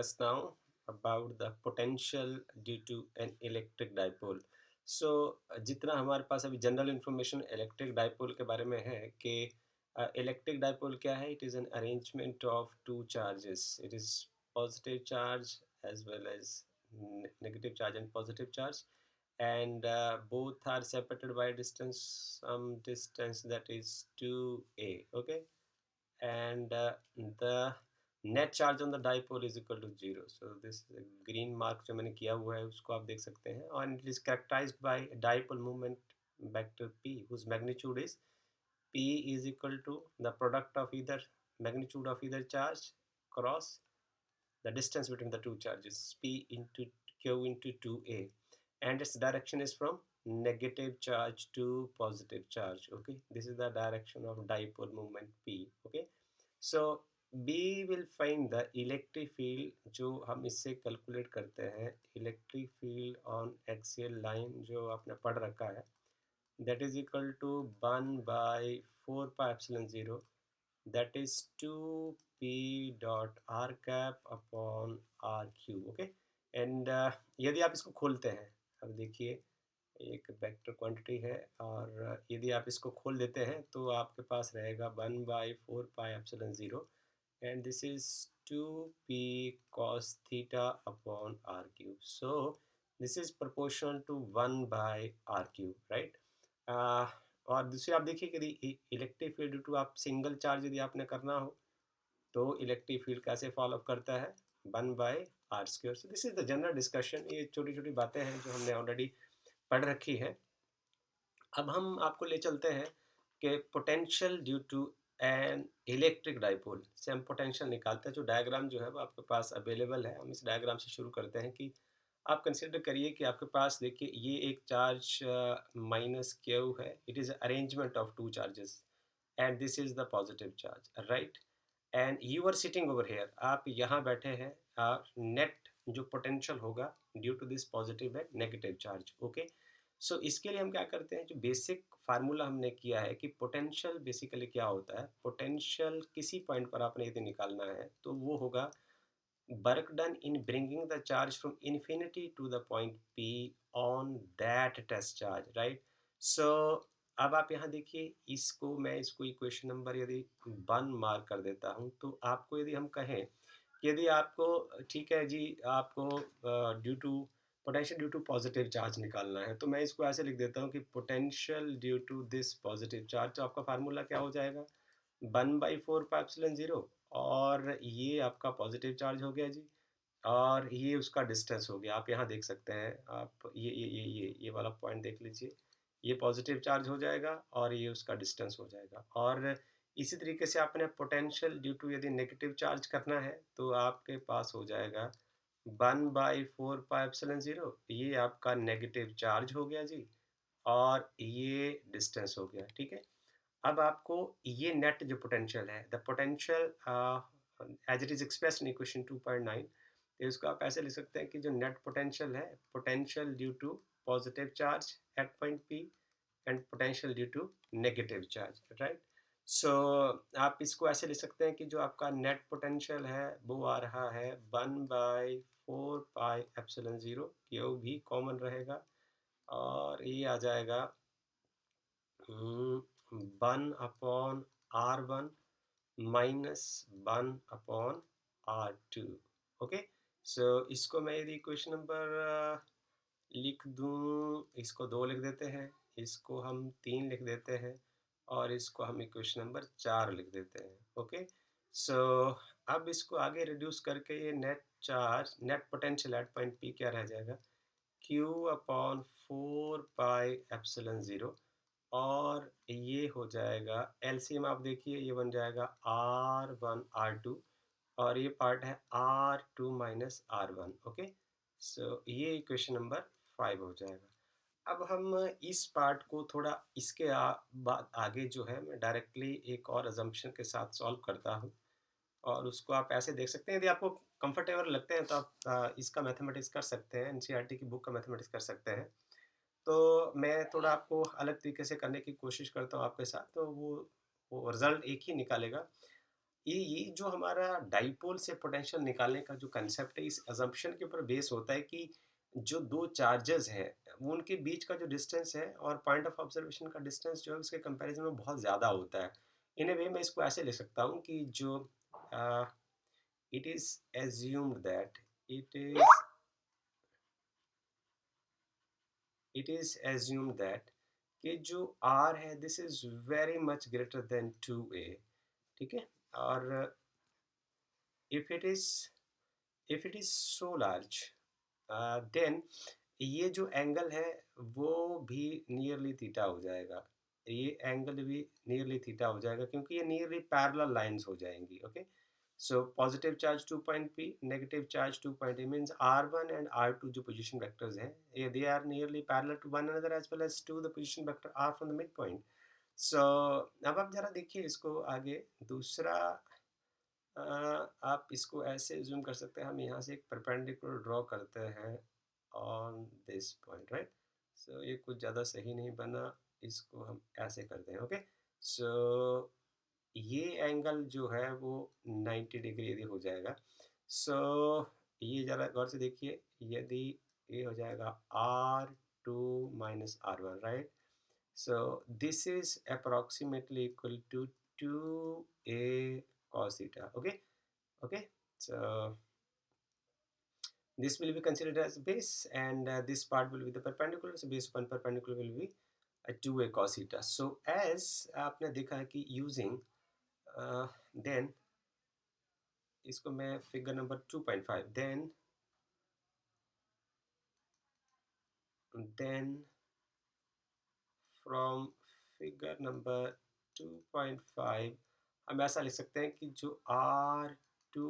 discuss now about the potential due to an electric dipole. So जितना हमारे पास अभी general information electric dipole के बारे में है कि इलेक्ट्रिक डाइपोल क्या है, it is an arrangement of two charges. It is positive charge as well as negative charge and positive charge, and both are separated by distance, some distance that is 2a. Okay, and the net charge on the dipole is equal to 0. So this green mark जो मैंने किया हुआ है उसको आप देख सकते हैं, and it is characterized by dipole moment vector p whose magnitude is p is equal to the product of either magnitude of either charge cross the distance between the two charges, p into q into 2a, and its direction is from negative charge to positive charge. Okay, this is the direction of dipole moment p. Okay, so B will find the electric field जो हम इससे calculate करते हैं, electric field on axial line जो आपने पढ़ रखा है, that is equal to 1 by 4 pi epsilon 0, that is 2p dot r cap upon r cube. Okay, and यदि आप इसको खोलते हैं, अब देखिए एक वेक्टर क्वांटिटी है और यदि आप इसको खोल देते हैं तो आपके पास रहेगा 1 by 4 pi epsilon 0, and this is 2p cos theta upon r cube. So this is proportional to 1 by r cube, right? और दूसरी आप देखिए कि इलेक्ट्रिक फील्ड ड्यू टू आप सिंगल चार्ज यदि आपने करना हो तो इलेक्ट्रिक फील्ड कैसे फॉलो अप करता है, 1 by r square. So this is the general discussion. ये छोटी छोटी बातें हैं जो हमने ऑलरेडी पढ़ रखी है. अब हम आपको ले चलते हैं कि potential due to an electric dipole से हम पोटेंशियल निकालते हैं. जो डायग्राम जो है वो आपके पास अवेलेबल है. हम इस डायग्राम से शुरू करते हैं कि आप कंसिडर करिए कि आपके पास देखिए ये एक चार्ज माइनस क्यू है. It is arrangement of two charges and this is the positive charge, right? And you are sitting over here, आप यहाँ बैठे हैं. नेट जो पोटेंशियल होगा due to this positive and negative charge. Okay, so इसके लिए हम क्या करते हैं, जो बेसिक फार्मूला हमने किया है कि पोटेंशियल बेसिकली क्या होता है. पोटेंशियल किसी पॉइंट पर आपने यदि निकालना है तो वो होगा work done in bringing the charge from infinity to the point P on that test charge, right? So अब आप यहाँ देखिए, इसको इक्वेशन नंबर यदि 1 मार्क कर देता हूँ तो आपको यदि हम कहें, यदि आपको ठीक है जी, आपको due to potential due to positive charge निकालना है तो मैं इसको ऐसे लिख देता हूँ कि potential due to this positive charge. तो आपका फार्मूला क्या हो जाएगा, 1/4 पाई एप्सिलॉन 0, और ये आपका पॉजिटिव चार्ज हो गया जी, और ये उसका डिस्टेंस हो गया. आप यहाँ देख सकते हैं, आप ये वाला पॉइंट देख लीजिए, ये पॉजिटिव चार्ज हो जाएगा और ये उसका डिस्टेंस हो जाएगा. और इसी तरीके से आपने पोटेंशियल ड्यू टू यदि नेगेटिव चार्ज करना है तो आपके पास हो जाएगा 1/4 पाई एप्सिलॉन 0, ये आपका नेगेटिव चार्ज हो गया जी, और ये डिस्टेंस हो गया. ठीक है, अब आपको ये नेट जो पोटेंशियल है, the potential as it is expressed in equation 2.9, तो इसको आप ऐसे लिख सकते हैं कि जो नेट पोटेंशियल है, potential due to positive charge at point P and potential due to negative charge, right? So आप इसको ऐसे लिख सकते हैं कि जो आपका नेट पोटेंशियल है वो आ रहा है 1/4 पाई एप्सिलॉन 0, क्यू भी कॉमन रहेगा, और ये आ जाएगा 1/R1 माइनस 1/R2. ओके, सो इसको मैं यदि इक्वेशन नंबर लिख दूँ, इसको 2 लिख देते हैं, इसको हम 3 लिख देते हैं, और इसको हम इक्वेशन नंबर 4 लिख देते हैं. ओके, सो अब इसको आगे रिड्यूस करके ये net charge, net potential at point P क्या रह जाएगा, Q/4 पाई एप्सिलॉन 0, और ये हो जाएगा एलसीएम. आप देखिए ये बन जाएगा R1 R2, और ये पार्ट है R2 माइनस R1. ओके, सो ये इक्वेशन नंबर 5 हो जाएगा. अब हम इस पार्ट को थोड़ा इसके बाद आगे जो है मैं डायरेक्टली एक और अजम्पशन के साथ सॉल्व करता हूँ, और उसको आप ऐसे देख सकते हैं. यदि आपको कंफर्टेबल लगते हैं तो आप इसका मैथमेटिक्स कर सकते हैं, एनसीईआरटी की बुक का मैथमेटिक्स कर सकते हैं. तो मैं थोड़ा आपको अलग तरीके से करने की कोशिश करता हूँ आपके साथ, तो वो रिज़ल्ट एक ही निकालेगा. ये जो हमारा डाइपोल से पोटेंशियल निकालने का जो कंसेप्ट है, इस अजम्पशन के ऊपर बेस होता है कि जो 2 चार्जेस हैं, वो उनके बीच का जो डिस्टेंस है और पॉइंट ऑफ ऑब्जर्वेशन का डिस्टेंस जो है उसके कंपैरिज़न में बहुत ज़्यादा होता है। इन अ वे मैं इसको ऐसे लिख सकता हूँ कि जो uh, it is assumed that it is it is assumed that कि जो r है this is very much greater than 2a, ठीक है? और if it is if it is so large than ये जो एंगल है वो भी नियरली थीटा हो जाएगा। ये एंगल भी नियरली थीटा हो जाएगा क्योंकि ये नियरली पैरेलल लाइंस हो जाएंगी। Okay, so positive charge 2 point p, negative charge 2 point a means r1 and r2 जो पोजीशन वेक्टर्स हैं ये they are nearly parallel to one another as well as to the position vector r from the midpoint. So अब आप जरा देखिए इसको आगे दूसरा अ, आप इसको ऐसे ज़ूम कर सकते हैं, हम यहाँ से एक परपेंडिकुलर ड्रॉ करते हैं ऑन दिस पॉइंट, राइट? सो ये कुछ ज़्यादा सही नहीं बना, इसको हम ऐसे करते हैं। ओके, सो ये एंगल जो है वो 90 डिग्री यदि हो जाएगा। सो ये ज़रा गौर से देखिए, यदि ये हो जाएगा R2 minus R1, right? So this is approximately equal to 2a cos theta. Okay, okay. So this will be considered as base, and this part will be the perpendicular. So base upon perpendicular will be a 2a cos theta. So as आपने देखा है कि using then इसको मैं figure number 2.5 then from figure number 2.5 हम ऐसा लिख सकते हैं कि जो R2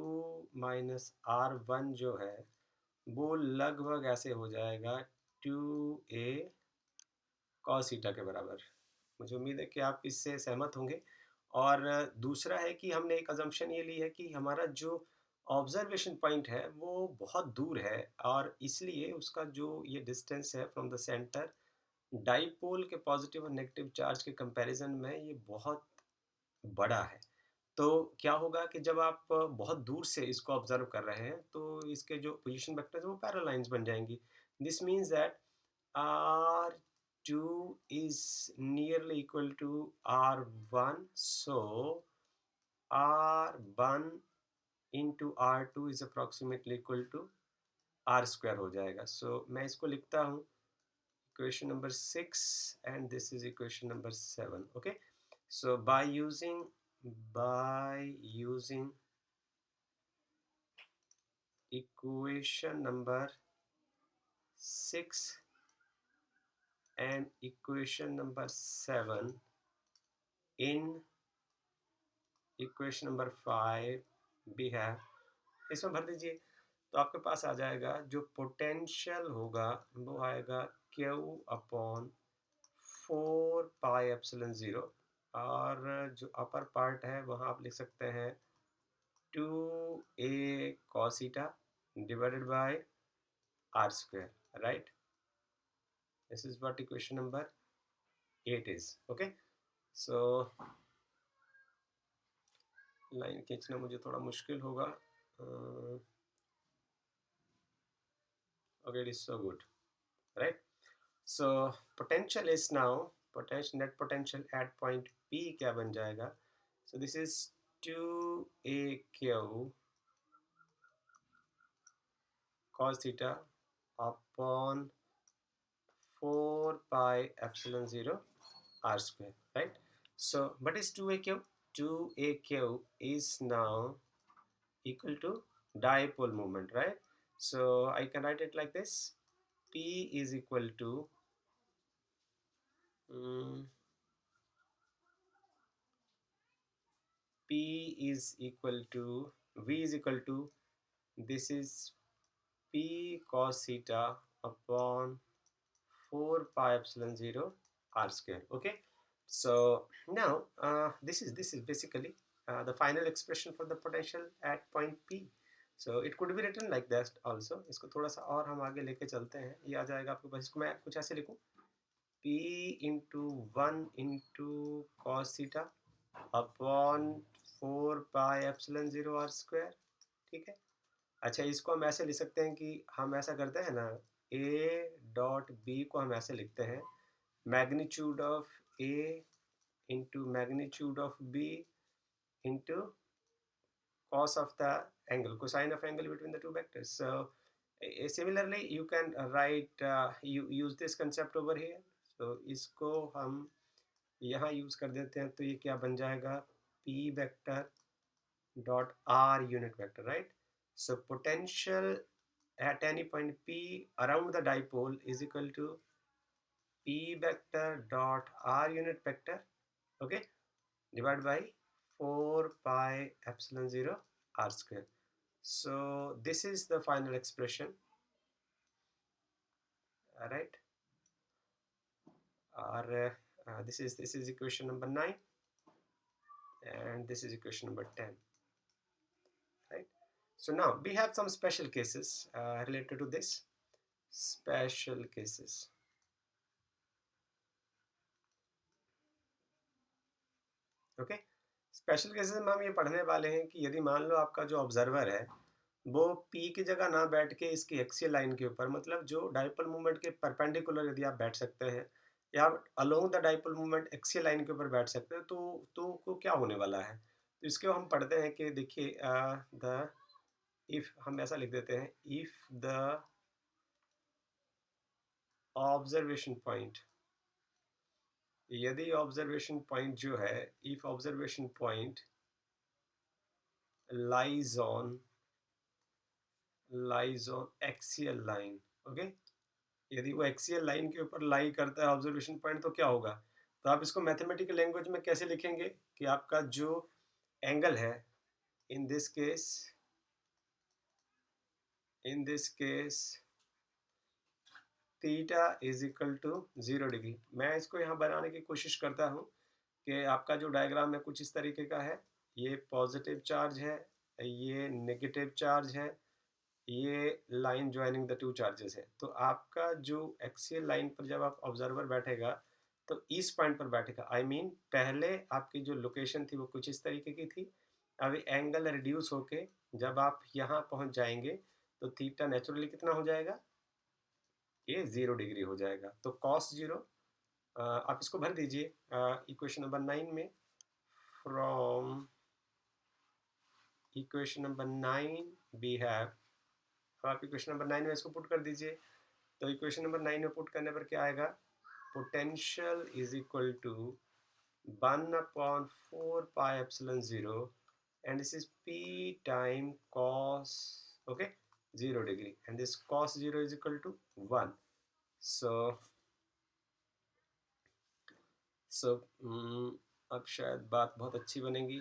माइनस R1 जो है वो लगभग ऐसे हो जाएगा 2a cos थीटा के बराबर। मुझे उम्मीद है कि आप इससे सहमत होंगे। और दूसरा है कि हमने एक अजम्पशन ये ली है कि हमारा जो ऑब्जर्वेशन पॉइंट है वो बहुत दूर है और इसलिए उसका जो ये डिस्टेंस है फ्रॉम द सेंटर डाइपोल के पॉजिटिव और नेगेटिव चार्ज के कंपैरिजन में ये बहुत बड़ा है। तो क्या होगा कि जब आप बहुत दूर से इसको ऑब्जर्व कर रहे हैं तो इसके जो पोजीशन वेक्टर्स हैं वो पैरेलल लाइंस बन जाएंगी। This means that R2 is nearly equal to R1, so R1 into R2 is approximately equal to R square हो जाएगा। So मैं इसको लिखता हूँ equation number 6 and this is equation number 7। okay, so by using equation number 6 and equation number 7 in equation number 5 we have, इसमें भर दीजिए तो आपके पास आ जाएगा जो पोटेंशियल होगा वो आएगा Q अपॉन 4 पाई एप्सिलॉन 0 और जो अपर पार्ट है वहाँ आप लिख सकते हैं 2a cos theta divided by r square, right? This is what equation number 8 is। okay, so line खींचना मुझे थोड़ा मुश्किल होगा। okay, it is so good, right? So potential is now potential, net potential at point P क्या बन जाएगा? So this is 2aq cos theta upon 4 pi epsilon 0 r square, right? So what is 2aq? 2aq is now equal to dipole moment, right? So I can write it like this: p is equal to um, p is equal to v is equal to, this is p cos theta upon 4 pi epsilon 0 r square। okay, so now this is basically the final expression for the potential at point P। so it could be written like that also। इसको थोड़ा सा और हम आगे लेके चलते हैं, ये आ जाएगा आपके पास। इसको मैं कुछ ऐसे लिखूं: P into 1 into cos theta upon 4 पाई एप्सिलॉन 0 r स्क्वायर, ठीक है। अच्छा, इसको हम ऐसे लिख सकते हैं कि हम ऐसा करते हैं ना, ए डॉट बी को हम ऐसे लिखते हैं, magnitude of A into magnitude of B into cos of the angle, cosine of angle between the two vectors. So similarly you can write, you use this concept over here. So इसको हम यहाँ use कर देते हैं, तो ये क्या बन जाएगा, p vector dot r unit vector, right? So potential at any point p around the dipole is equal to p vector dot r unit vector, okay, divided by 4 pi epsilon 0 r square. So this is the final expression, all right, or this is equation number 9, and this is equation number 10, right? So now we have some special cases related to this, special cases, okay. Special cases में हम ये पढ़ने वाले हैं कि यदि मान लो आपका जो ऑब्जर्वर है वो P की जगह ना बैठ के इसकी एक्सियल लाइन के ऊपर, मतलब जो डाइपोल मूवमेंट के परपेंडिकुलर यदि आप बैठ सकते हैं, या आप along the dipole movement axial line के ऊपर बैठ सकते हैं, तो क्या होने वाला है, तो इसके हम पढ़ते हैं कि देखिए, द इफ हम ऐसा लिख देते हैं, इफ द ऑब्जर्वेशन पॉइंट, यदि ऑब्जर्वेशन पॉइंट जो है, if observation point lies on axial line, okay, यदि वो एक्सियल लाइन के ऊपर लाई करता है ऑब्जर्वेशन पॉइंट, तो क्या होगा, तो आप इसको मैथमेटिकल लैंग्वेज में कैसे लिखेंगे कि आपका जो एंगल है, in this case theta is equal to 0 degree. मैं इसको यहाँ बनाने की कोशिश करता हूँ कि आपका जो डायग्राम है कुछ इस तरीके का है, ये पॉजिटिव चार्ज है, ये नेगेटिव चार्ज है, ये line joining the two charges है। तो आपका जो एक्सियल लाइन पर जब आप ऑब्जर्वर बैठेगा तो इस पॉइंट पर बैठेगा, आई मीन पहले आपकी जो लोकेशन थी वो कुछ इस तरीके की थी, अभी एंगल रिड्यूस होके जब आप यहाँ पहुँच जाएंगे तो थीटा नेचुरली कितना हो जाएगा, ये 0 डिग्री हो जाएगा। तो कॉस 0, आप इसको भर दीजिए इक्वेशन नंबर 9 में, from equation number 9 we have, आप इक्वेशन नंबर 9 में इसको पुट कर दीजिए, तो इक्वेशन नंबर 9 में पुट करने पर क्या आएगा, potential is equal to 1/4 pi epsilon 0 and this is p time cos, okay, 0 degree, and this cos 0 is equal to 1. so अब शायद बात बहुत अच्छी बनेगी,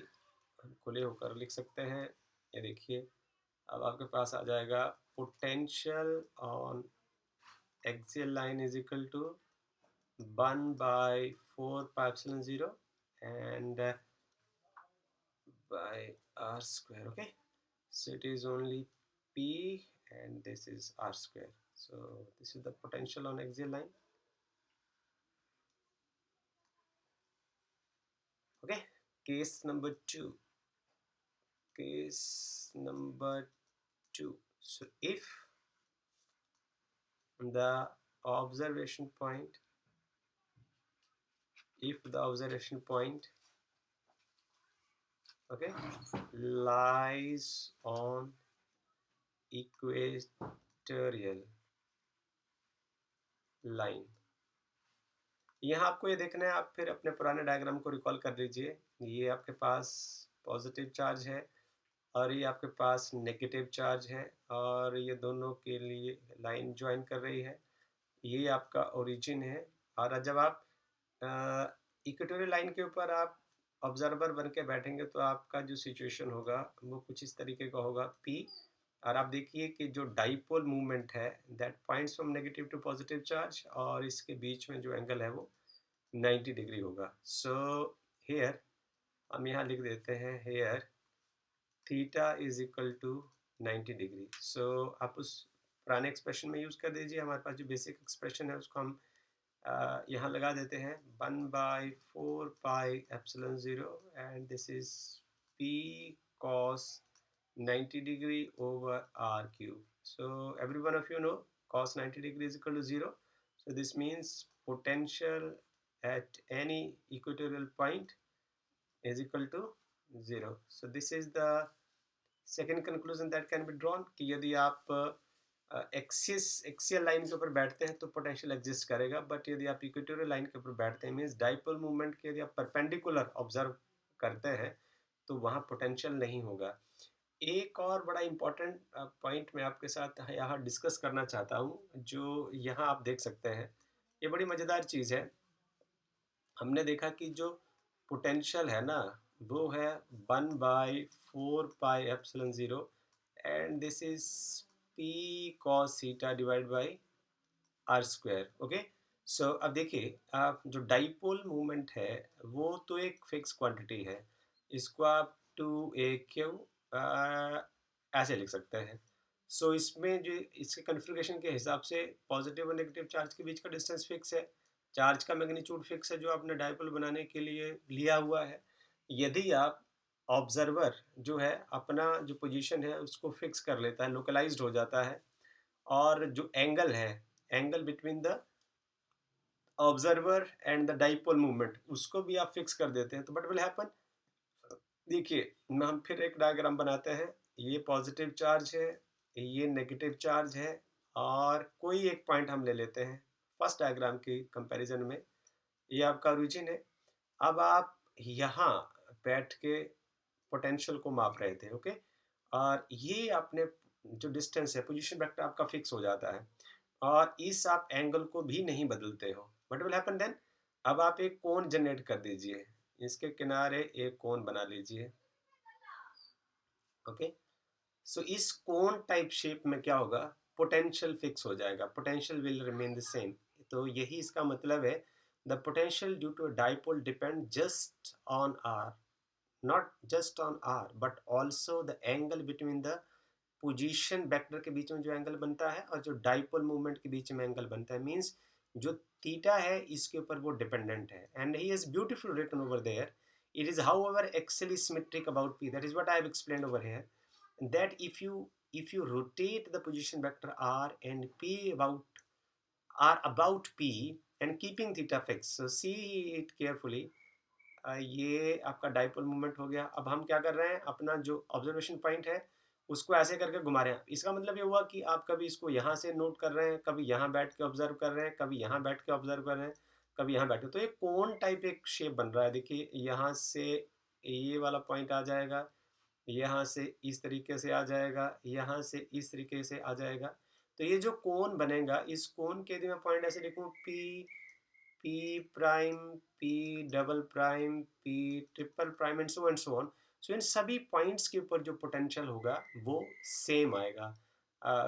हम खुले होकर लिख सकते हैं। ये देखिए, अब आपके पास आ जाएगा potential on axial line is equal to 1/4 pi epsilon 0 and by r square, okay. So it is only p and this is r square. So this is the potential on axial line, okay. Case number 2, so if the observation point, okay, lies on equatorial line, यहाँ आपको ये देखना है, आप फिर अपने पुराने diagram को रिकॉल कर लीजिए, ये आपके पास पॉजिटिव चार्ज है और ये आपके पास नेगेटिव चार्ज है, और ये दोनों के लिए लाइन ज्वाइन कर रही है, ये आपका ओरिजिन है। और जब आप इक्वेटोरियल लाइन के ऊपर आप ऑब्जर्वर बन के बैठेंगे तो आपका जो सिचुएशन होगा वो कुछ इस तरीके का होगा, पी, और आप देखिए कि जो डाइपोल मूवमेंट है that points from negative to positive charge, और इसके बीच में जो एंगल है वो 90 डिग्री होगा। सो हेयर हम यहाँ लिख देते हैं, here theta is equal to 90 degree. So आप उस पुराने एक्सप्रेशन में यूज़ कर दीजिए, हमारे पास जो बेसिक एक्सप्रेशन है उसको हम यहाँ लगा देते हैं, 1/4 pi epsilon 0 and this is P cos 90 degree over r cube. So every one of you know cos 90 degree is equal to 0. So this means potential at any equatorial point is equal to 0. So this is the second conclusion that can be drawn कि यदि आप axial line के ऊपर बैठते हैं तो potential exist करेगा, but यदि आप इक्वेटोरियल लाइन के ऊपर बैठते हैं मीन्स डाइपोल मूवमेंट के यदि आप परपेंडिकुलर ऑब्जर्व करते हैं तो वहाँ पोटेंशियल नहीं होगा। एक और बड़ा इंपॉर्टेंट पॉइंट मैं आपके साथ यहाँ डिस्कस करना चाहता हूँ, जो यहाँ आप देख सकते हैं, ये बड़ी मज़ेदार चीज़ है। हमने देखा कि जो पोटेंशियल है ना वो है 1/4πε0 and this is P cos theta divide by r square. Okay, so अब देखिए जो डाइपोल मूवमेंट है वो तो एक फिक्स क्वांटिटी है, इसको आप 2a/q ऐसे लिख सकते हैं। सो इसमें जो इसके कन्फिग्रेशन के हिसाब से पॉजिटिव और नेगेटिव चार्ज के बीच का डिस्टेंस फिक्स है, चार्ज का मैग्नीट्यूड फिक्स है जो आपने डाइपोल बनाने के लिए लिया हुआ है। यदि आप ऑब्जर्वर जो है अपना जो पोजीशन है उसको फिक्स कर लेता है, लोकलाइज्ड हो जाता है, और जो एंगल है, angle between the observer and the dipole movement उसको भी आप फिक्स कर देते हैं, तो व्हाट विल हैपन, देखिए हम फिर एक डायग्राम बनाते हैं। ये पॉजिटिव चार्ज है, ये नेगेटिव चार्ज है, और कोई एक पॉइंट हम ले लेते हैं फर्स्ट डायग्राम की कंपैरिजन में। ये आपका ओरिजिन है। अब आप यहाँ बैठ के पोटेंशियल को माप रहे थे, ओके, और ये आपने जो डिस्टेंस है पोजीशन वेक्टर आपका फिक्स हो जाता है, और इस आप एंगल को भी नहीं बदलते हो। व्हाट विल हैपन देन, अब आप एक कोन जनरेट कर दीजिए, इसके किनारे एक कोन बना लीजिए। ओके, सो इस कोन टाइप शेप में क्या होगा, पोटेंशियल फिक्स हो जाएगा, potential will remain the same. तो यही इसका मतलब है, the potential due to dipole depend just on R, not just on r but also the angle between the position vector के बीच में जो एंगल बनता है और जो डाइपोल मूवमेंट के बीच में एंगल बनता है, मींस जो थीटा है इसके ऊपर वो डिपेंडेंट है। And he is beautiful written over there, it is however axially symmetric about p, that is what I have explained over here, that if you rotate the position vector r and p about p and keeping theta fixed, so see it carefully, ये आपका dipole movement हो गया। अब हम क्या कर रहे हैं, अपना जो ऑब्जर्वेशन पॉइंट है उसको ऐसे करके घुमा रहे हैं। इसका मतलब ये हुआ कि आप कभी इसको यहाँ से नोट कर रहे हैं, कभी यहाँ बैठ के ऑब्जर्व कर रहे हैं, कभी यहाँ बैठ के ऑब्जर्व कर रहे हैं, कभी यहाँ बैठ के, तो ये कोन टाइप एक शेप बन रहा है। देखिए यहाँ से ये वाला पॉइंट आ जाएगा, यहाँ से इस तरीके से आ जाएगा, यहाँ से इस तरीके से आ जाएगा। तो ये जो कोन बनेगा, इस कोन के यदि मैं पॉइंट ऐसे लिखूँ, P prime, P double prime, P triple prime and so on, so इन सभी पॉइंट्स के ऊपर जो पोटेंशियल होगा वो सेम आएगा।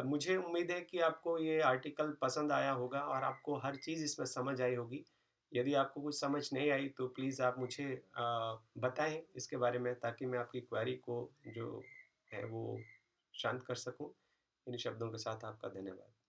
मुझे उम्मीद है कि आपको ये आर्टिकल पसंद आया होगा और आपको हर चीज़ इसमें समझ आई होगी। यदि आपको कुछ समझ नहीं आई तो प्लीज़ आप मुझे बताएं इसके बारे में, ताकि मैं आपकी क्वेरी को जो है वो शांत कर सकूं। इन शब्दों के साथ आपका धन्यवाद।